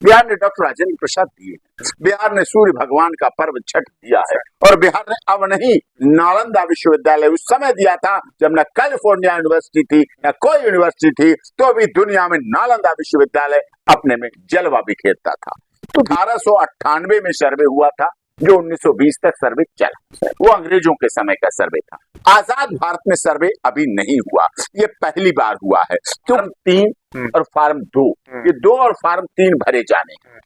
बिहार ने डॉक्टर राजेंद्र प्रसाद दिए, बिहार ने सूर्य भगवान का पर्व छठ दिया है, और बिहार ने अब नहीं नालंदा विश्वविद्यालय उस समय दिया था जब न कैलिफोर्निया यूनिवर्सिटी थी न कोई यूनिवर्सिटी थी, तो भी दुनिया में नालंदा विश्वविद्यालय अपने में जलवा बिखेरता था। तो 1898 में सर्वे हुआ था, जो 1920 तक सर्वे चला, वो अंग्रेजों के समय का सर्वे था। आजाद भारत में सर्वे अभी नहीं हुआ, ये पहली बार हुआ है। फॉर्म 3 और फॉर्म 2, ये 2 और फॉर्म 3 भरे जाने हैं।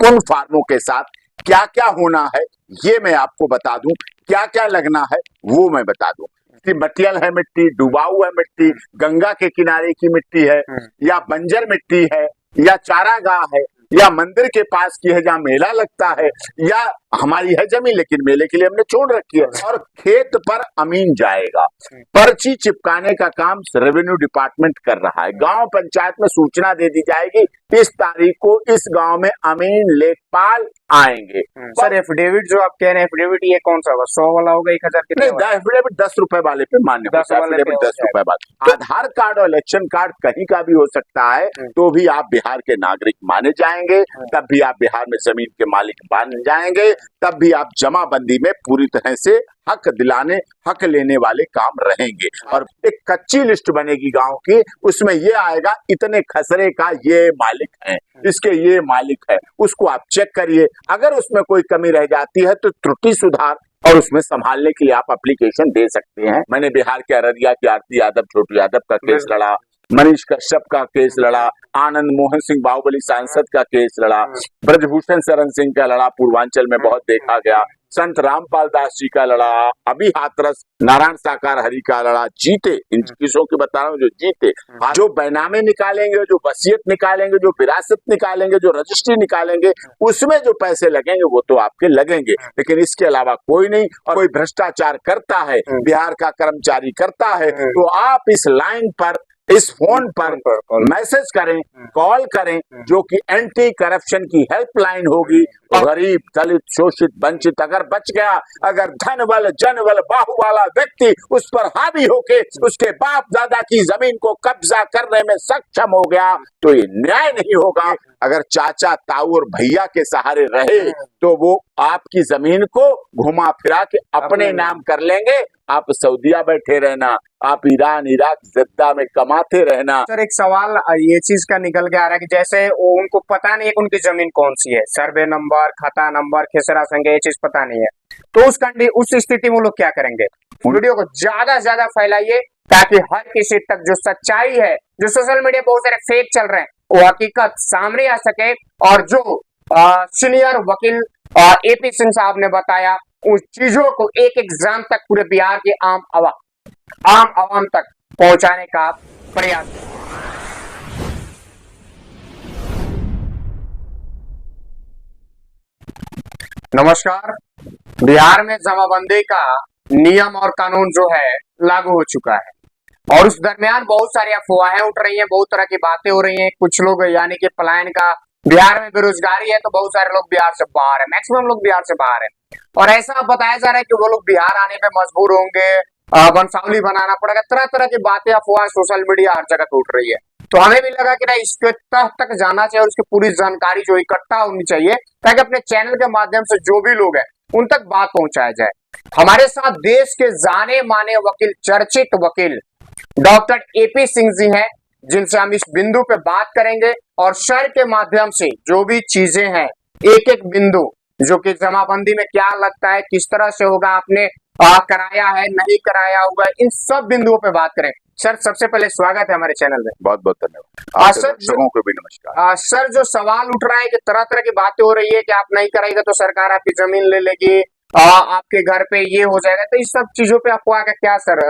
उन फार्मों के साथ क्या क्या होना है ये मैं आपको बता दूं, क्या क्या लगना है वो मैं बता दूं। मटियल है मिट्टी, डुबाऊ है मिट्टी, गंगा के किनारे की मिट्टी है, या बंजर मिट्टी है, या चारागाह है, या मंदिर के पास की है जहाँ मेला लगता है, या हमारी है जमीन लेकिन मेले के लिए हमने छोड़ रखी है। और खेत पर अमीन जाएगा, पर्ची चिपकाने का काम रेवेन्यू डिपार्टमेंट कर रहा है। गांव पंचायत में सूचना दे दी जाएगी इस तारीख को इस गांव में अमीन लेखपाल आएंगे। सर एफिडेविट जो आप कह रहे हैं, एफिडेविट ये कौन सा होगा, 100 वाला होगा, 1000 के? एफिडेविट 10 रुपए वाले पे मान्य होता है, एफिडेविट 10 रुपए वाला। आधार कार्ड और इलेक्शन कार्ड कहीं का भी हो सकता है, तो भी आप बिहार के नागरिक माने जाएंगे, तब भी आप बिहार में जमीन के मालिक बन जाएंगे, तब भी आप जमाबंदी में पूरी तरह से हक दिलाने, हक लेने वाले काम रहेंगे। और एक कच्ची लिस्ट बनेगी गांव की, उसमें ये आएगा इतने खसरे का ये मालिक है, इसके ये मालिक है, उसको आप चेक करिए। अगर उसमें कोई कमी रह जाती है तो त्रुटि सुधार और उसमें संभालने के लिए आप एप्लीकेशन दे सकते हैं। मैंने बिहार के अररिया की आरती यादव, छोटू यादव का केस लड़ा, मनीष कश्यप का केस लड़ा, आनंद मोहन सिंह बाहुबली सांसद का केस लड़ा, ब्रजभूषण शरण सिंह का लड़ा, पूर्वांचल में बहुत देखा गया, संत रामपाल दास जी का लड़ा, अभी हाथरस नारायण साकार हरि का लड़ा, जीते। इन किसों की बता रहा हूँ जो जीते। जो बैनामे निकालेंगे, जो वसीयत निकालेंगे, जो विरासत निकालेंगे, जो रजिस्ट्री निकालेंगे, उसमें जो पैसे लगेंगे वो तो आपके लगेंगे, लेकिन इसके अलावा कोई नहीं। और कोई भ्रष्टाचार करता है, बिहार का कर्मचारी करता है, तो आप इस लाइन पर, इस फोन पर मैसेज करें, कॉल करें, जो कि एंटी करप्शन की हेल्पलाइन होगी। गरीब, दलित, शोषित, वंचित अगर बच गया, अगर धनबल, जनबल, बाहु वाला व्यक्ति उस पर हावी होके उसके बाप दादा की जमीन को कब्जा करने में सक्षम हो गया, तो ये न्याय नहीं होगा। अगर चाचा, ताऊ और भैया के सहारे रहे तो वो आपकी जमीन को घुमा फिरा के अपने नाम कर लेंगे। आप सऊदीया बैठे रहना, आप ईरान, इराक, जद्दा में कमाते रहना। सर एक सवाल ये चीज का निकल के आ रहा है कि जैसे उनको पता नहीं है कि उनकी जमीन कौन सी है, सर्वे नंबर, खाता नंबर, खेसरा संख्या, ये चीज पता नहीं है, तो उस स्थिति में वो लोग क्या करेंगे? वीडियो को ज्यादा से ज्यादा फैलाइए ताकि हर किसी तक जो सच्चाई है, जो सोशल मीडिया बहुत सारे फेक चल रहे हैं, वो हकीकत सामने आ सके। और जो सीनियर वकील एपी सिंह साहब ने बताया, उन चीजों को एक एग्जाम तक पूरे बिहार के आम आवाम तक पहुंचाने का प्रयास। नमस्कार। बिहार में जमाबंदी का नियम और कानून जो है लागू हो चुका है, और उस दरमियान बहुत सारी अफवाहें उठ रही हैं, बहुत तरह की बातें हो रही हैं। कुछ लोग यानी कि पलायन का, बिहार में बेरोजगारी है तो बहुत सारे लोग बिहार से बाहर है, मैक्सिमम लोग बिहार से बाहर है, और ऐसा बताया जा रहा है कि वो लोग बिहार आने पे मजबूर होंगे, वंशावली बनाना पड़ेगा। तरह तरह की बातें, अफवाह सोशल मीडिया हर जगह उठ रही है। तो हमें भी लगा कि ना इसके तह तक जाना चाहिए और उसकी पूरी जानकारी जो इकट्ठा होनी चाहिए, ताकि अपने चैनल के माध्यम से जो भी लोग हैं उन तक बात पहुंचाया जाए। हमारे साथ देश के जाने माने वकील, चर्चित वकील डॉक्टर एपी सिंह जी हैं, जिनसे हम इस बिंदु पे बात करेंगे और सर के माध्यम से जो भी चीजें हैं, एक एक बिंदु, जो कि जमाबंदी में क्या लगता है, किस तरह से होगा, आपने कराया है, नहीं कराया होगा, इन सब बिंदुओं पे बात करें। सर सबसे पहले स्वागत है हमारे चैनल में। बहुत बहुत धन्यवाद। सर दर्शकों को भी नमस्कार। सर जो सवाल उठ रहा है कि तरह तरह की बातें हो रही है कि आप नहीं कराएगा तो सरकार आपकी जमीन ले लेगी, आपके घर पे ये हो जाएगा, तो इस सब चीजों पे अफवाह का क्या सर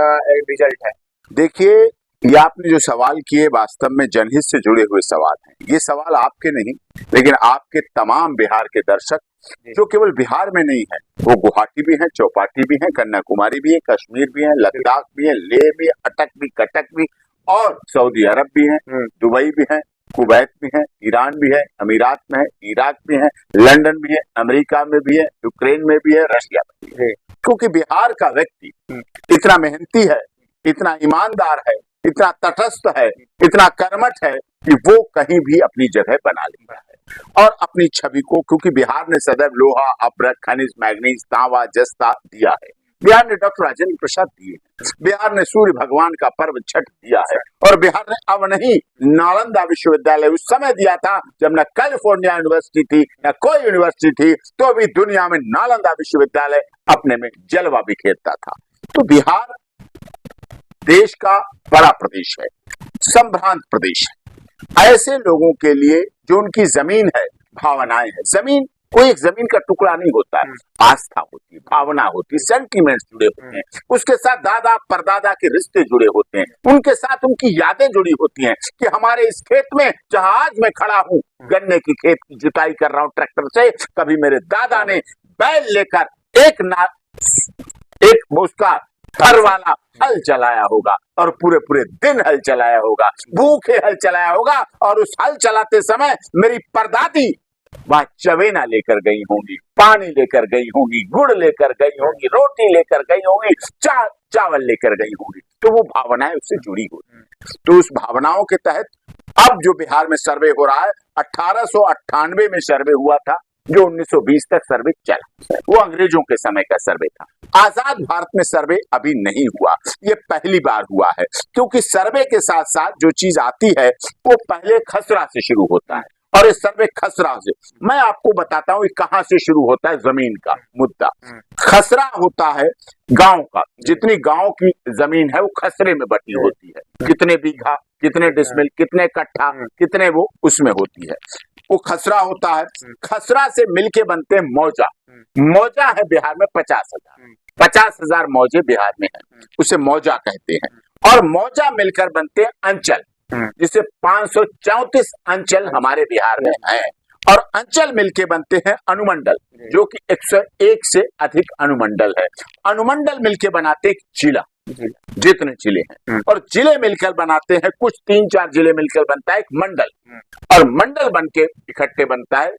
रिजल्ट है? देखिए, ये आपने जो सवाल किए वास्तव में जनहित से जुड़े हुए सवाल हैं। ये सवाल आपके नहीं, लेकिन आपके तमाम बिहार के दर्शक जो केवल बिहार में नहीं है, वो गुवाहाटी भी है, चौपाटी भी है, कन्याकुमारी भी है, कश्मीर भी है, लद्दाख भी है, लेह भी, अटक भी, कटक भी, और सऊदी अरब भी है, दुबई भी है, कुवैत भी है, ईरान भी है, अमीरात में है, इराक भी है, लंदन भी है, अमेरिका में भी है, यूक्रेन में भी है, रशिया में भी है। क्योंकि बिहार का व्यक्ति इतना मेहनती है, इतना ईमानदार है, इतना तटस्थ है, इतना कर्मठ है कि वो कहीं भी अपनी जगह बना लेता है। और अपनी छवि को, क्योंकि बिहार ने सदैव लोहा, अभ्रक, खनिज, मैग्नीज, तांबा, जस्ता दिया है। बिहार ने डॉक्टर राजेंद्र प्रसाद दिए, बिहार ने सूर्य भगवान का पर्व छठ दिया है, और बिहार ने अब नहीं नालंदा विश्वविद्यालय उस समय दिया था जब न कैलिफोर्निया यूनिवर्सिटी थी न कोई यूनिवर्सिटी थी, तो भी दुनिया में नालंदा विश्वविद्यालय अपने में जलवा बिखेरता था। तो बिहार देश का बड़ा प्रदेश है, संभ्रांत प्रदेश है। ऐसे लोगों के लिए जो उनकी जमीन है, भावनाएं हैं। जमीन कोई एक जमीन का टुकड़ा नहीं होता है, आस्था होती है, भावना होती है, सेंटीमेंट्स जुड़े होते हैं, उसके साथ दादा परदादा के रिश्ते जुड़े होते हैं, उनके साथ उनकी यादें जुड़ी होती हैं कि हमारे इस खेत में जहां आज मैं खड़ा हूं, गन्ने की खेत की जुताई कर रहा हूं ट्रैक्टर से, कभी मेरे दादा ने बैल लेकर एक उसका हर वाला हल चलाया होगा और पूरे पूरे दिन हल चलाया होगा, भूखे हल चलाया होगा, और उस हल चलाते समय मेरी परदादी वह चवेना लेकर गई होंगी, पानी लेकर गई होंगी, गुड़ लेकर गई होंगी, रोटी लेकर गई होंगी, चावल लेकर गई होंगी। तो वो भावनाएं उससे जुड़ी होती। तो उस भावनाओं के तहत अब जो बिहार में सर्वे हो रहा है, 1898 में सर्वे हुआ था, जो 1920 तक सर्वे चला, वो अंग्रेजों के समय का सर्वे था। आजाद भारत में सर्वे अभी नहीं हुआ, ये पहली बार हुआ है, क्योंकि सर्वे के साथ साथ जो चीज आती है वो पहले खसरा से शुरू होता है, और इस सर्वे खसरा से, मैं आपको बताता हूँ कहां से शुरू होता है जमीन का मुद्दा। खसरा होता है गांव का, जितनी गांव की जमीन है वो खसरे में बटी होती है, कितने बीघा, कितने डिसमिल, कितने कट्ठा, कितने वो उसमें होती है, वो खसरा होता है। खसरा से मिलके बनते हैं मौजा। मौजा है बिहार में 50,000 मौजे बिहार में है, उसे मौजा कहते हैं। और मौजा मिलकर बनते हैं अंचल, जिसे 534 अंचल हमारे बिहार में हैं, और अंचल मिलके बनते हैं अनुमंडल, जो कि 101 से अधिक अनुमंडल है। अनुमंडल मिलके बनाते हैं जिला, जितने जिले हैं, और जिले मिलकर बनाते हैं कुछ 3-4 जिले मिलकर बनता है एक मंडल, और मंडल बनके इकट्ठे बनता है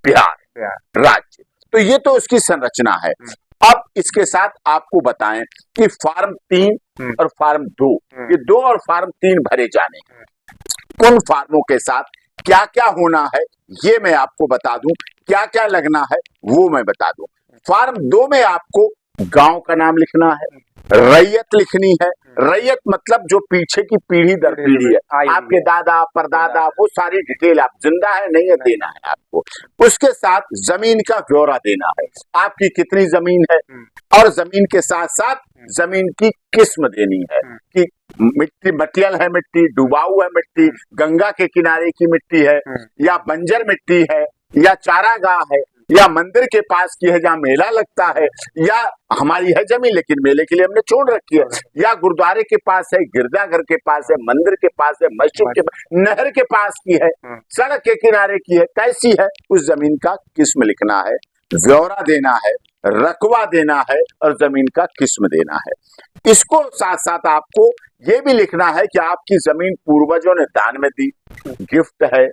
बिहार राज्य। तो ये तो उसकी संरचना है। अब इसके साथ आपको बताएं कि फार्म 3 और फार्म 2, ये 2 और फार्म 3 भरे जाने, उन फार्मों के साथ क्या क्या होना है ये मैं आपको बता दूं, क्या क्या लगना है वो मैं बता दूं। फार्म 2 में आपको गांव का नाम लिखना है, रैयत लिखनी है। रैयत मतलब जो पीछे की पीढ़ी दर पीढ़ी है, आपके दादा परदादा, वो सारी डिटेल, आप जिंदा है नहीं है देना है आपको। उसके साथ जमीन का ब्यौरा देना है, आपकी कितनी जमीन है, और जमीन के साथ साथ जमीन की किस्म देनी है कि मिट्टी मटियल है, मिट्टी डुबाऊ है, मिट्टी गंगा के किनारे की मिट्टी है, या बंजर मिट्टी है, या चारागाह है, या मंदिर के पास की है जहाँ मेला लगता है, या हमारी है जमीन लेकिन मेले के लिए हमने छोड़ रखी है, या गुरुद्वारे के पास है, गिरजाघर के पास है, मंदिर के पास है, मस्जिद के पास, नहर के पास की है, सड़क के किनारे की है, कैसी है, उस जमीन का किस्म लिखना है, ब्यौरा देना है, रकबा देना है, और जमीन का किस्म देना है। इसको साथ साथ आपको ये भी लिखना है कि आपकी जमीन पूर्वजों ने दान में दी, गिफ्ट है,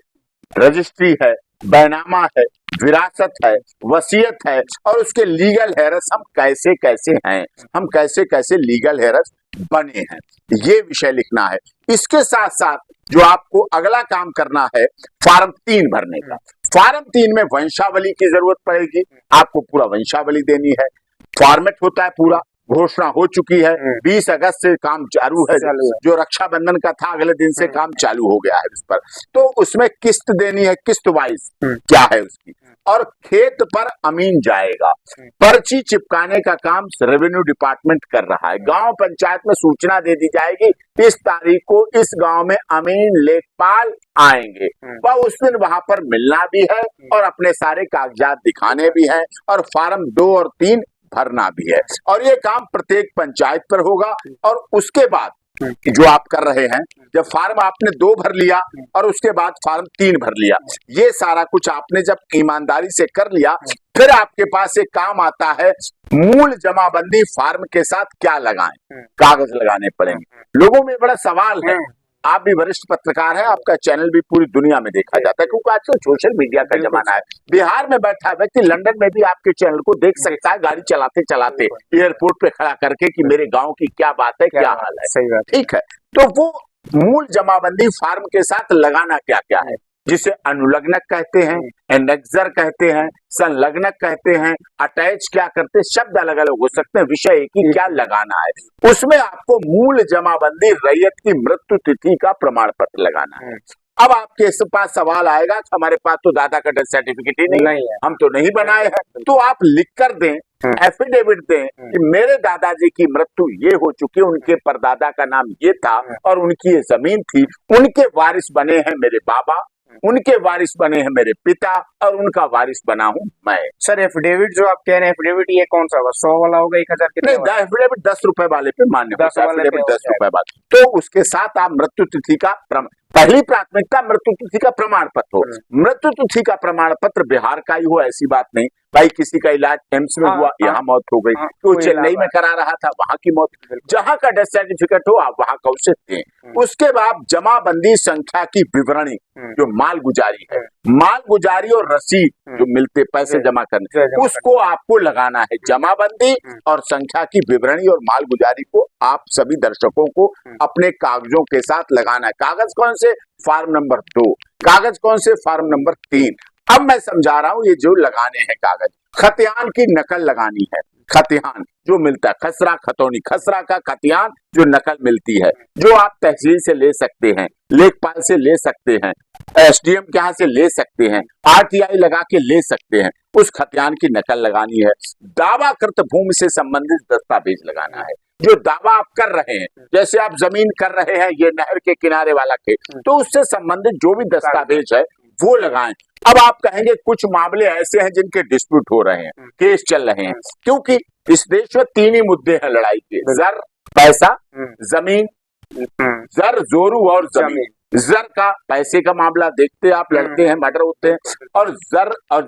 रजिस्ट्री है, बैनामा है, विरासत है, वसीयत है, और उसके लीगल हेरस हम कैसे कैसे हैं, हम कैसे कैसे लीगल हेरस बने हैं, ये विषय लिखना है। इसके साथ साथ जो आपको अगला काम करना है फार्म 3 भरने का। फार्म 3 में वंशावली की जरूरत पड़ेगी, आपको पूरा वंशावली देनी है। फॉर्मेट होता है पूरा, घोषणा हो चुकी है, 20 अगस्त से काम चालू है, जो रक्षाबंधन का था अगले दिन से काम चालू हो गया है उस पर। तो उसमें किस्त देनी है, किस्त वाइज क्या है उसकी, और खेत पर अमीन जाएगा। पर्ची चिपकाने का काम रेवेन्यू डिपार्टमेंट कर रहा है। गांव पंचायत में सूचना दे दी जाएगी, इस तारीख को इस गांव में अमीन लेखपाल आएंगे, वह उस दिन वहां पर मिलना भी है और अपने सारे कागजात दिखाने भी हैं, और फार्म 2 और 3 भरना भी है। और ये काम प्रत्येक पंचायत पर होगा। और उसके बाद जो आप कर रहे हैं, जब फार्म आपने 2 भर लिया और उसके बाद फार्म 3 भर लिया, ये सारा कुछ आपने जब ईमानदारी से कर लिया, फिर आपके पास एक काम आता है मूल जमाबंदी फार्म के साथ क्या लगाएं, कागज लगाने पड़ेंगे। लोगों में बड़ा सवाल है, आप भी वरिष्ठ पत्रकार हैं, आपका चैनल भी पूरी दुनिया में देखा जाता है, क्योंकि आजकल सोशल मीडिया का जमाना है। बिहार में बैठा व्यक्ति लंदन में भी आपके चैनल को देख सकता है, गाड़ी चलाते चलाते एयरपोर्ट पे खड़ा करके कि मेरे गांव की क्या बात है, क्या हाल है। सही बात, ठीक है। तो वो मूल जमाबंदी फार्म के साथ लगाना क्या क्या है, जिसे अनुलग्नक कहते हैं, एनेक्सर कहते हैं, संलग्नक कहते हैं, अटैच क्या करते हैं, शब्द अलग अलग हो सकते हैं, विषय एक ही, क्या लगाना है। उसमें आपको मूल जमाबंदी रैयत की मृत्यु तिथि का प्रमाण पत्र लगाना है। अब आपके पास सवाल आएगा कि हमारे पास तो दादा का डेथ सर्टिफिकेट ही नहीं है, हम तो नहीं बनाए हैं, तो आप लिख कर दें, एफिडेविट दें कि मेरे दादाजी की मृत्यु ये हो चुकी है, उनके परदादा का नाम ये था और उनकी ये जमीन थी, उनके वारिस बने हैं मेरे बाबा, उनके वारिस बने हैं मेरे पिता और उनका वारिस बना हूं मैं। सर एफिडेविट जो आप कह रहे हैं, एफिडेविट ये कौन सा होगा, 100 वाला होगा, 1000 के? नहीं, एफिडेविट 10 रुपए वाले पे मान्य होता है, एफिडेविट 10 रुपए वाले। तो उसके साथ आप मृत्यु तिथि का पहली प्राथमिकता मृत्यु तिथि का प्रमाण पत्र हो। मृत्यु तिथि का प्रमाण पत्र बिहार का ही हो ऐसी बात नहीं, भाई किसी का इलाज एम्स में हुआ, यहाँ मौत हो गई, तो चेन्नई में करा रहा था, वहां की मौत, जहां का डेथ सर्टिफिकेट हो आप वहां का उसे दें। उसके बाद जमाबंदी संख्या की विवरणी, जो माल गुजारी है, माल गुजारी और रसीद जो मिलते पैसे जमा करने, उसको आपको लगाना है। जमाबंदी और संख्या की विवरणी और माल गुजारी को आप सभी दर्शकों को अपने कागजों के साथ लगाना है। कागज कौन से? Form number 2। कागज कौन से? Form number 3। अब मैं समझा रहा हूं, ये जो लगाने हैं कागज, खतियान की नकल लगानी है। खतियान जो मिलता है, खसरा खतौनी, खसरा का खतियान जो नकल मिलती है, जो आप तहसील से ले सकते हैं, लेखपाल से ले सकते हैं, एसडीएम के यहाँ से ले सकते हैं, आरटीआई लगा के ले सकते हैं, उस खतियान की नकल लगानी है। दावाकृत भूमि से संबंधित दस्तावेज लगाना है। जो दावा आप कर रहे हैं, जैसे आप जमीन कर रहे हैं ये नहर के किनारे वाला खेत, तो उससे संबंधित जो भी दस्तावेज है वो लगाएं। अब आप कहेंगे कुछ मामले ऐसे हैं जिनके डिस्प्यूट हो रहे हैं, केस चल रहे हैं, क्योंकि इस देश में 3 ही मुद्दे हैं लड़ाई के, जर, पैसा, जमीन, जर जोरू और जमीन। जर का पैसे का मामला देखते आप, लड़ते हैं, मर्डर होते हैं, और जर और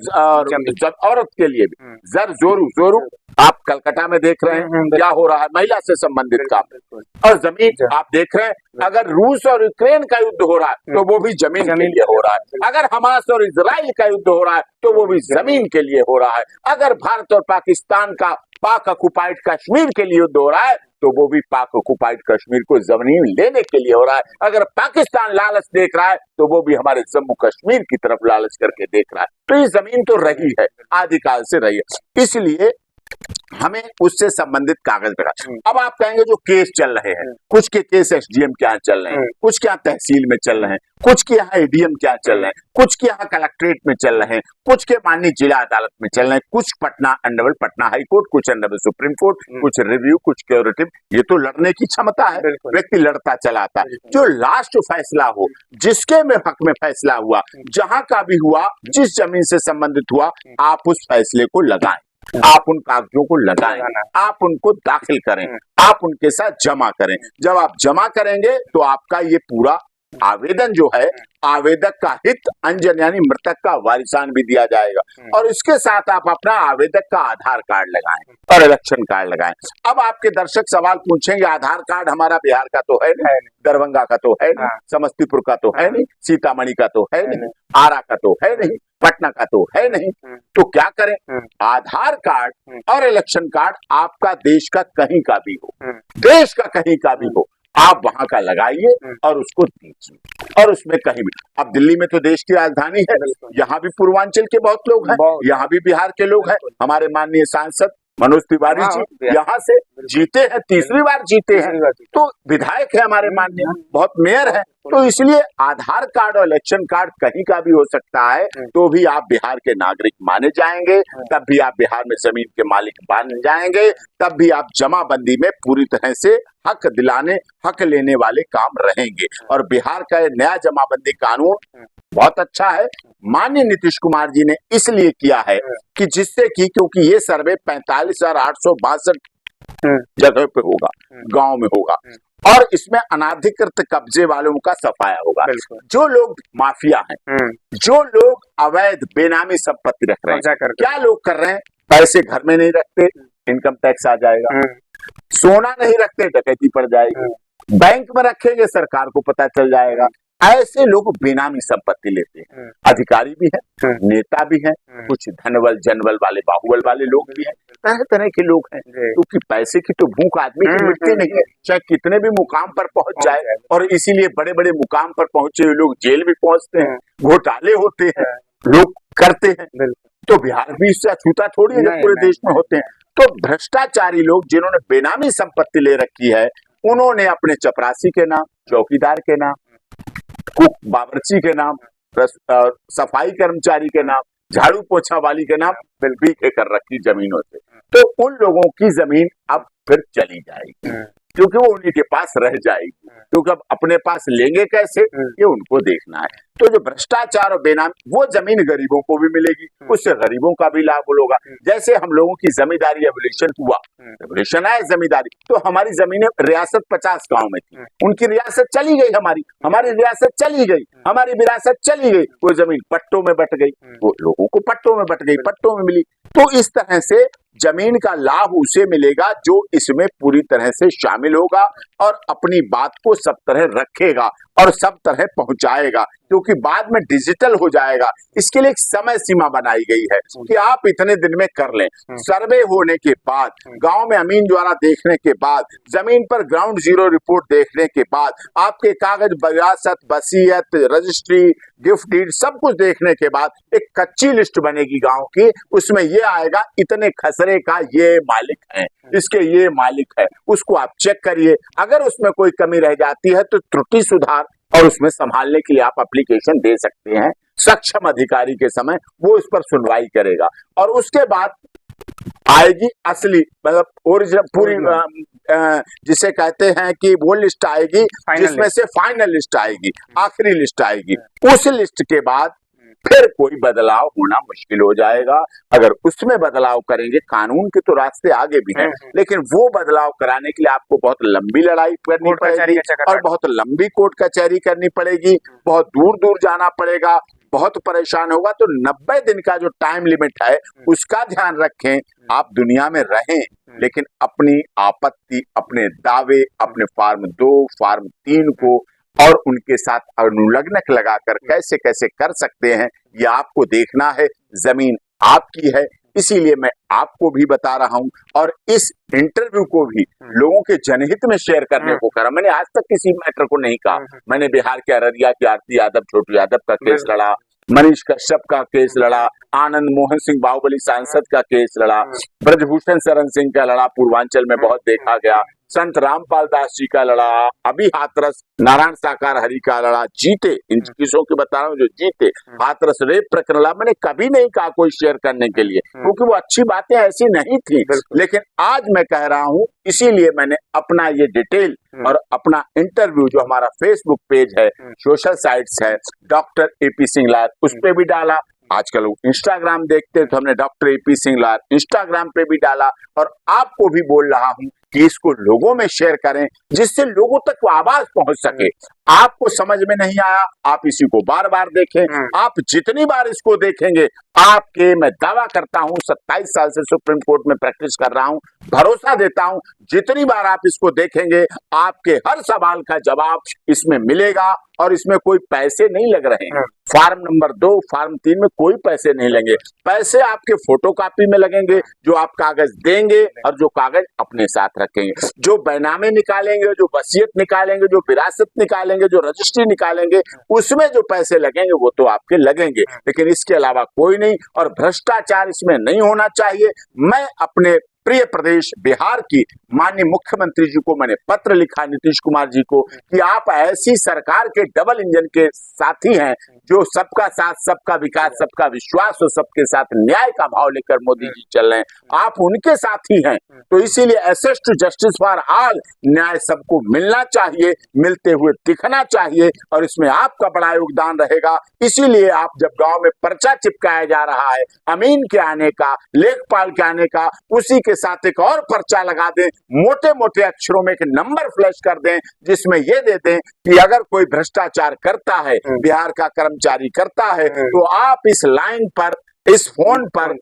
औरत के लिए भी जर जोरू, जोरू आप कलकत्ता में देख रहे हैं क्या हो रहा है, महिला से संबंधित काम। और जमीन आप देख रहे हैं, अगर रूस और यूक्रेन का युद्ध हो रहा है तो वो भी जमीन के लिए हो रहा है, अगर हमास और इजराइल का युद्ध हो रहा है तो वो भी जमीन के लिए हो रहा है, अगर भारत और पाकिस्तान का पाक ऑक्युपाइड कश्मीर के लिए युद्ध हो रहा है तो वो भी पाक ऑक्युपाइड कश्मीर को जमीन लेने के लिए हो रहा है, अगर पाकिस्तान लालच देख रहा है तो वो भी हमारे जम्मू कश्मीर की तरफ लालच करके देख रहा है। तो ये जमीन तो रही है, आदिकाल से रही है, इसलिए हमें उससे संबंधित कागज लगा। अब आप कहेंगे जो केस चल रहे हैं, कुछ के केस एसडीएम के यहाँ चल रहे हैं, कुछ के यहाँ तहसील में चल रहे हैं, कुछ के यहाँ एडीएम के यहाँ चल रहे हैं, कुछ के यहाँ कलेक्ट्रेट में चल रहे हैं, कुछ के माननीय जिला अदालत में चल रहे हैं, कुछ पटना अंडरवल पटना हाई कोर्ट, कुछ अंडरवल सुप्रीम कोर्ट, कुछ रिव्यू, कुछ क्यूरेटिव। ये तो लड़ने की क्षमता है, व्यक्ति लड़ता चलाता है। जो लास्ट फैसला हो, जिसके में हक में फैसला हुआ, जहां का भी हुआ, जिस जमीन से संबंधित हुआ, आप उस फैसले को लगाएं, आप उन कागजों को लगाएं, आप उनको दाखिल करें, आप उनके साथ जमा करें। जब आप जमा करेंगे तो आपका ये पूरा आवेदन जो है, आवेदक का हित अंजन यानी मृतक का वारिसान भी दिया जाएगा, और इसके साथ आप अपना आवेदक का आधार कार्ड लगाएं और इलेक्शन कार्ड लगाएं। अब आपके दर्शक सवाल पूछेंगे, आधार कार्ड हमारा बिहार का तो है नहीं, दरभंगा का तो है नहीं, समस्तीपुर का तो है नहीं, सीतामढ़ी का तो है नहीं, आरा का तो है नहीं, पटना का तो है नहीं, तो क्या करें? आधार कार्ड और इलेक्शन कार्ड आपका देश का कहीं का भी हो, देश का कहीं का भी हो, आप वहां का लगाइए और उसको दीजिए, और उसमें कहीं भी। अब दिल्ली में तो देश की राजधानी है, यहाँ भी पूर्वांचल के बहुत लोग हैं, यहाँ भी बिहार के लोग हैं। हमारे माननीय सांसद मनोज तिवारी जी यहाँ से जीते हैं, तीसरी बार जीते हैं, तो विधायक है हमारे माननीय, बहुत मेयर है। तो इसलिए आधार कार्ड और इलेक्शन कार्ड कहीं का भी हो सकता है, तो भी आप बिहार के नागरिक माने जाएंगे, तब भी आप बिहार में जमीन के मालिक बन जाएंगे, तब भी आप जमाबंदी में पूरी तरह से हक दिलाने, हक लेने वाले काम रहेंगे। और बिहार का ये नया जमाबंदी कानून बहुत अच्छा है, माननीय नीतीश कुमार जी ने इसलिए किया है कि जिससे कि, क्योंकि ये सर्वे 45,862 जगह पे होगा, गांव में होगा, और इसमें अनाधिकृत कब्जे वालों का सफाया होगा। जो लोग माफिया हैं, जो लोग अवैध बेनामी संपत्ति रख रहे हैं, क्या लोग कर रहे हैं? पैसे घर में नहीं रखते, इनकम टैक्स आ जाएगा, सोना नहीं रखते, डकैती पड़ जाएगी, बैंक में रखेंगे, सरकार को पता चल जाएगा, ऐसे लोग बेनामी संपत्ति लेते हैं। अधिकारी भी हैं, नेता भी हैं, कुछ धनबल जनबल वाले बाहुबल वाले लोग भी हैं, तरह तरह के लोग हैं, क्योंकि पैसे की तो भूख आदमी की मिटती नहीं है, चाहे कितने भी मुकाम पर पहुंच जाए। और इसीलिए बड़े बड़े मुकाम पर पहुंचे हुए लोग जेल भी पहुंचते हैं, घोटाले होते हैं, लोग करते हैं। तो बिहार भी इससे अछूता थोड़ी है, जब पूरे देश में होते हैं। तो भ्रष्टाचारी लोग जिन्होंने बेनामी संपत्ति ले रखी है, उन्होंने अपने चपरासी के नाम, चौकीदार के नाम, कुक बावर्ची के नाम, सफाई कर्मचारी के नाम, झाड़ू पोछा वाली के नाम बिल्कुल कर रखी जमीनों से। तो उन लोगों की जमीन अब फिर चली जाएगी, क्योंकि वो उन्हीं के पास रह जाएगी, क्योंकि अब अपने पास लेंगे कैसे ये उनको देखना है। तो जो भ्रष्टाचार और बेनामी, वो जमीन गरीबों को भी मिलेगी, उससे गरीबों का भी लाभ होगा। जैसे हम लोगों की जमींदारी रेवोल्यूशन हुआ, रेवोल्यूशन आया जमींदारी, तो हमारी जमीनें रियासत 50 गांव में थी, उनकी रियासत चली गई, हमारी रियासत चली गई, हमारी विरासत चली गई, वो जमीन पट्टों में बट गई, वो लोगों को पट्टों में बट गई, पट्टों में मिली। तो इस तरह से जमीन का लाभ उसे मिलेगा जो इसमें पूरी तरह से शामिल होगा और अपनी बात को सब तरह रखेगा और सब तरह पहुंचाएगा, क्योंकि बाद में डिजिटल हो जाएगा। इसके लिए एक समय सीमा बनाई गई है कि आप इतने दिन में कर लें। सर्वे होने के बाद, गांव में अमीन द्वारा देखने के बाद, जमीन पर ग्राउंड जीरो रिपोर्ट देखने के बाद, आपके कागज, विरासत, वसीयत, रजिस्ट्री, गिफ्ट डीड सब कुछ देखने के बाद एक कच्ची लिस्ट बनेगी गांव की। उसमें ये आएगा इतने खसरे का ये मालिक है, इसके ये मालिक है, उसको आप चेक करिए। अगर उसमें कोई कमी रह जाती है तो त्रुटि सुधार और उसमें संभालने के लिए आप एप्लीकेशन दे सकते हैं। सक्षम अधिकारी के समय वो इस पर सुनवाई करेगा और उसके बाद आएगी असली, मतलब ओरिजिनल पूरी जिसे कहते हैं कि वो लिस्ट आएगी जिसमें से फाइनल लिस्ट आएगी, आखिरी लिस्ट आएगी। उस लिस्ट के बाद फिर कोई बदलाव होना मुश्किल हो जाएगा। अगर उसमें बदलाव करेंगे, कानून के तो रास्ते आगे भी हैं, लेकिन वो बदलाव कराने के लिए आपको बहुत लंबी लड़ाई करनी पड़ेगी और बहुत लंबी कोर्ट कचहरी करनी पड़ेगी, बहुत दूर दूर जाना पड़ेगा, बहुत परेशान होगा। तो 90 दिन का जो टाइम लिमिट है उसका ध्यान रखें। आप दुनिया में रहें, लेकिन अपनी आपत्ति, अपने दावे, अपने फार्म 2, फार्म 3 को और उनके साथ अनुलग्नक लगाकर कैसे कैसे कर सकते हैं, ये आपको देखना है। जमीन आपकी है, इसीलिए मैं आपको भी बता रहा हूं और इस इंटरव्यू को भी लोगों के जनहित में शेयर करने को करा। मैंने आज तक किसी मैटर को नहीं कहा। मैंने बिहार के अररिया की आरती यादव, छोटू यादव का केस लड़ा, मनीष कश्यप का केस लड़ा, आनंद मोहन सिंह बाहुबली सांसद का केस लड़ा, ब्रजभूषण शरण सिंह का लड़ा, पूर्वांचल में बहुत देखा गया, संत रामपाल दास जी का लड़ा, अभी हाथरस नारायण साकार हरि का लड़ा, जीते। इन किसों की बता रहा हूँ जो जीते। हाथरस रेप प्रकरण लड़ा। मैंने कभी नहीं कहा कोई शेयर करने के लिए, क्योंकि वो अच्छी बातें ऐसी नहीं थी, लेकिन आज मैं कह रहा हूँ, इसीलिए मैंने अपना ये डिटेल और अपना इंटरव्यू जो हमारा फेसबुक पेज है, सोशल साइट्स है, डॉक्टर AP सिंह लायर, उस पे भी डाला। आजकल लोग इंस्टाग्राम देखते हैं, तो हमने doctor AP Singh lawyer Instagram पे भी डाला। और आपको भी बोल रहा हूं कि इसको लोगों में शेयर करें, जिससे लोगों तक वो आवाज पहुंच सके। आपको समझ में नहीं आया, आप इसी को बार बार देखें। आप जितनी बार इसको देखेंगे, आपके, मैं दावा करता हूं, 27 साल से सुप्रीम कोर्ट में प्रैक्टिस कर रहा हूं, भरोसा देता हूं, जितनी बार आप इसको देखेंगे, आपके हर सवाल का जवाब इसमें मिलेगा। और इसमें कोई पैसे नहीं लग रहे हैं। फार्म नंबर 2, फार्म 3 में कोई पैसे नहीं लगेंगे। पैसे आपके फोटोकॉपी में लगेंगे, जो आप कागज देंगे और जो कागज अपने साथ रखेंगे। जो बैनामे निकालेंगे, जो वसीयत निकालेंगे, जो विरासत निकालेंगे, जो रजिस्ट्री निकालेंगे, उसमें जो पैसे लगेंगे वो तो आपके लगेंगे, लेकिन इसके अलावा कोई नहीं। और भ्रष्टाचार इसमें नहीं होना चाहिए। मैं अपने प्रिय प्रदेश बिहार की माननीय मुख्यमंत्री जी को मैंने पत्र लिखा, नीतीश कुमार जी को, कि आप ऐसी सरकार के डबल इंजन के साथी हैं, जो सबका साथ, सबका विकास, सबका विश्वास और सबके साथ न्याय का भाव लेकर मोदी जी चल रहे हैं। आप उनके साथी हैं, तो इसीलिए access to justice for all, न्याय सबको मिलना चाहिए, मिलते हुए दिखना चाहिए, और इसमें आपका बड़ा योगदान रहेगा। इसीलिए आप जब गांव में पर्चा चिपकाया जा रहा है अमीन के आने का, लेखपाल के आने का, उसी के साथ एक और पर्चा लगा दें, मोटे मोटे अक्षरों में एक नंबर फ्लैश कर दें, जिसमें ये दे दें कि अगर कोई भ्रष्टाचार करता है, बिहार का कर्मचारी करता है, तो आप इस लाइन पर, इस फोन पर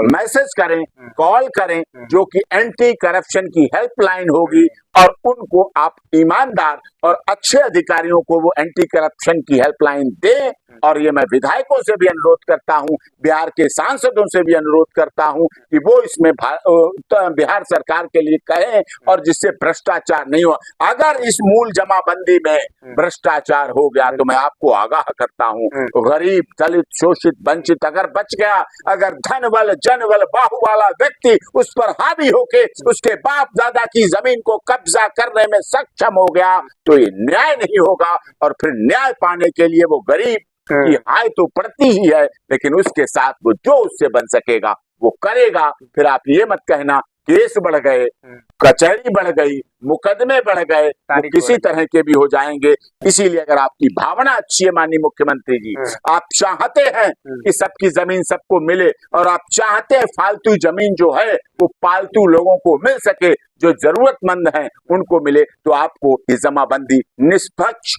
मैसेज करें, कॉल करें, जो कि एंटी करप्शन की हेल्पलाइन होगी। और उनको आप ईमानदार और अच्छे अधिकारियों को वो एंटी करप्शन की हेल्पलाइन दें। और ये मैं विधायकों से भी अनुरोध करता हूं, बिहार के सांसदों से भी अनुरोध करता हूं कि वो इसमें बिहार सरकार के लिए कहें और जिससे भ्रष्टाचार नहीं हो। अगर इस मूल जमाबंदी में भ्रष्टाचार हो गया तो मैं आपको आगाह करता हूं, तो गरीब, दलित, शोषित, वंचित अगर बच गया, अगर धन बल, जन बल, बाहु वाला व्यक्ति उस पर हावी होके उसके बाप दादा की जमीन को कब्जा करने में सक्षम हो गया, तो ये न्याय नहीं होगा। और फिर न्याय पाने के लिए वो गरीब की हाय तो पड़ती ही है, लेकिन उसके साथ वो जो उससे बन सकेगा वो करेगा। फिर आप ये मत कहना केस बढ़ गए, कचहरी बढ़ गई, मुकदमे बढ़ गए, वो किसी तरह के भी हो जाएंगे। इसीलिए अगर आपकी भावना अच्छी है माननीय मुख्यमंत्री जी, आप चाहते हैं कि सबकी जमीन सबको मिले और आप चाहते हैं फालतू जमीन जो है वो पालतू लोगों को मिल सके, जो जरूरतमंद हैं उनको मिले, तो आपको ये जमाबंदी निष्पक्ष,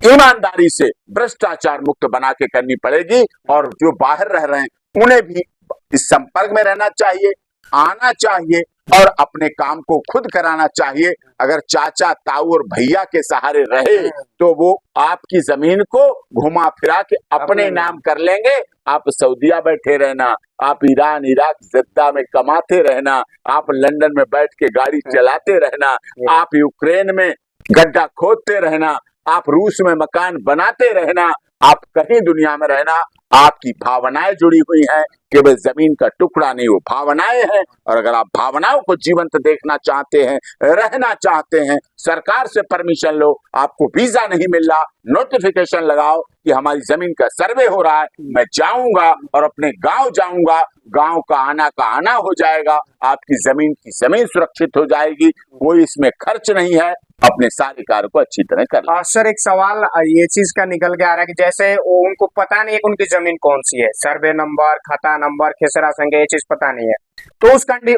ईमानदारी से, भ्रष्टाचार मुक्त बना के करनी पड़ेगी। और जो बाहर रह रहे हैं उन्हें भी इस संपर्क में रहना चाहिए, आना चाहिए और अपने काम को खुद कराना चाहिए। अगर चाचा, ताऊ और भैया के सहारे रहे तो वो आपकी जमीन को घुमा फिरा के अपने नाम कर लेंगे। आप सऊदीया बैठे रहना, आप ईरान, इराक, जद्दा में कमाते रहना, आप लंदन में बैठ के गाड़ी चलाते रहना, आप यूक्रेन में गड्ढा खोदते रहना, आप रूस में मकान बनाते रहना, आप कहीं दुनिया में रहना, आपकी भावनाएं जुड़ी हुई हैं, केवल जमीन का टुकड़ा नहीं, वो भावनाएं हैं। और अगर आप भावनाओं को जीवंत देखना चाहते हैं, रहना चाहते हैं, सरकार से परमिशन लो, आपको वीजा नहीं मिल रहा, नोटिफिकेशन लगाओ कि हमारी जमीन का सर्वे हो रहा है, मैं जाऊंगा और अपने गांव जाऊंगा, गांव का आना हो जाएगा, आपकी जमीन की जमीन सुरक्षित हो जाएगी, कोई इसमें खर्च नहीं है, अपने सारे कार्य को अच्छी तरह कर लो। सर एक सवाल ये चीज का निकल के आ रहा है कि जैसे उनको पता नहीं है कि उनकी जमीन कौन सी है, सर्वे नंबर, खाता नंबर, खेसरा संख्या, ये चीज पता नहीं है, तो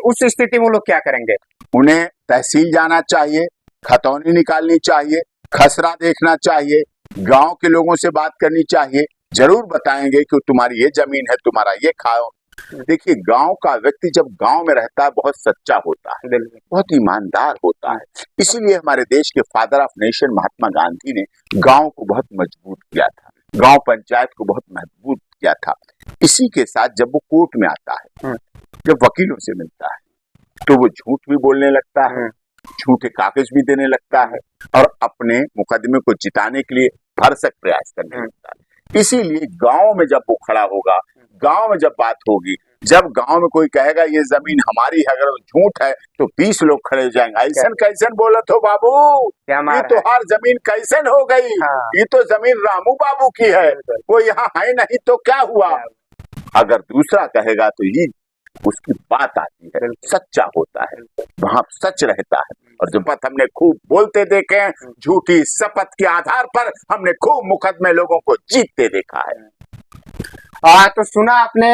उस स्थिति में वो लोग क्या करेंगे? उन्हें तहसील जाना चाहिए, खतौनी निकालनी चाहिए, खसरा देखना चाहिए, गांव के लोगों से बात करनी चाहिए, जरूर बताएंगे कि तुम्हारी ये जमीन है, तुम्हारा ये खाओ। देखिए, गांव का व्यक्ति जब गांव में रहता है बहुत सच्चा होता है, बहुत ईमानदार होता है। इसीलिए हमारे देश के father of nation Mahatma Gandhi ने गांव को बहुत मजबूत किया था, गांव पंचायत को बहुत मजबूत किया था। इसी के साथ जब वो कोर्ट में आता है, जब वकीलों से मिलता है, तो वो झूठ भी बोलने लगता है, झूठे कागज भी देने लगता है और अपने मुकदमे को जिताने के लिए भरसक प्रयास करने लगता है। इसीलिए गांव में जब वो खड़ा होगा, गांव में जब बात होगी, जब गांव में कोई कहेगा ये जमीन हमारी है, अगर झूठ है तो 20 लोग खड़े हो जाएंगे, ऐसन कैसन बोलत हो बाबू, ये तो हर जमीन कैसन हो गई, ये तो जमीन रामू बाबू की है, वो यहाँ है नहीं तो क्या हुआ। अगर दूसरा कहेगा तो ये उसकी बात आती है, सच्चा होता है, वहां सच रहता है। और जो बात हमने खूब बोलते देखे हैं, झूठी शपथ के आधार पर हमने खूब मुकदमे लोगों को जीतते देखा है। तो सुना आपने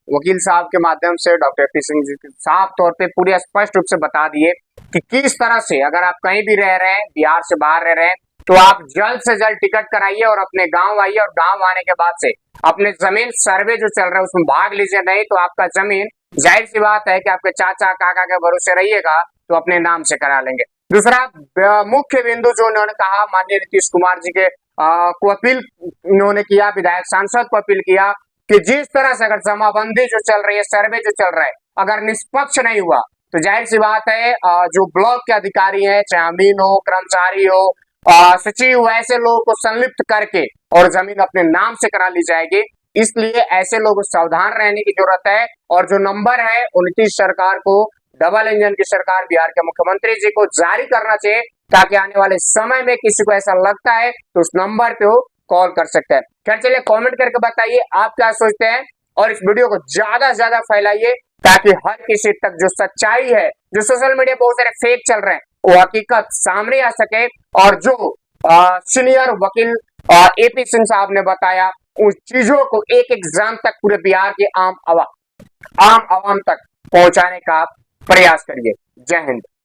वकील साहब के माध्यम से डॉक्टर पी सिंह जी साफ तौर पे पूरे स्पष्ट रूप से बता दिए कि किस तरह से अगर आप कहीं भी रह रहे हैं, बिहार से बाहर रह रहे हैं, तो आप जल्द से जल्द टिकट कराइए और अपने गांव आइए और गांव आने के बाद से अपने जमीन सर्वे जो चल रहा है उसमें भाग लीजिए। नहीं तो आपका जमीन, जाहिर सी बात है कि आपके चाचा काका के भरोसे रहिएगा तो अपने नाम से करा लेंगे। दूसरा मुख्य बिंदु जो उन्होंने कहा, माननीय नीतीश कुमार जी के को अपील उन्होंने किया, विधायक सांसद को अपील किया कि जिस तरह से अगर जमाबंदी जो चल रही है, सर्वे जो चल रहा है, अगर निष्पक्ष नहीं हुआ तो जाहिर सी बात है जो ब्लॉक के अधिकारी हैं, चाहे अमीन हो, कर्मचारी हो, सचिव, ऐसे लोगों को संलिप्त करके और जमीन अपने नाम से करा ली जाएगी। इसलिए ऐसे लोग सावधान रहने की जरूरत है। और जो नंबर है वो नीतीश सरकार को, डबल इंजन की सरकार, बिहार के मुख्यमंत्री जी को जारी करना चाहिए, ताकि आने वाले समय में किसी को ऐसा लगता है तो उस नंबर पे वो कॉल कर सकते हैं। खैर चलिए, कमेंट करके बताइए आप क्या सोचते हैं और इस वीडियो को ज्यादा से ज्यादा फैलाइए ताकि हर किसी तक जो सच्चाई है, जो सोशल मीडिया बहुत सारे फेक चल रहे हैं, वो हकीकत सामने आ सके। और जो सीनियर वकील एपी सिंह साहब ने बताया, उन चीजों को एक एक जान तक पूरे बिहार के आम आवाम तक पहुंचाने का प्रयास करिए। जय हिंद।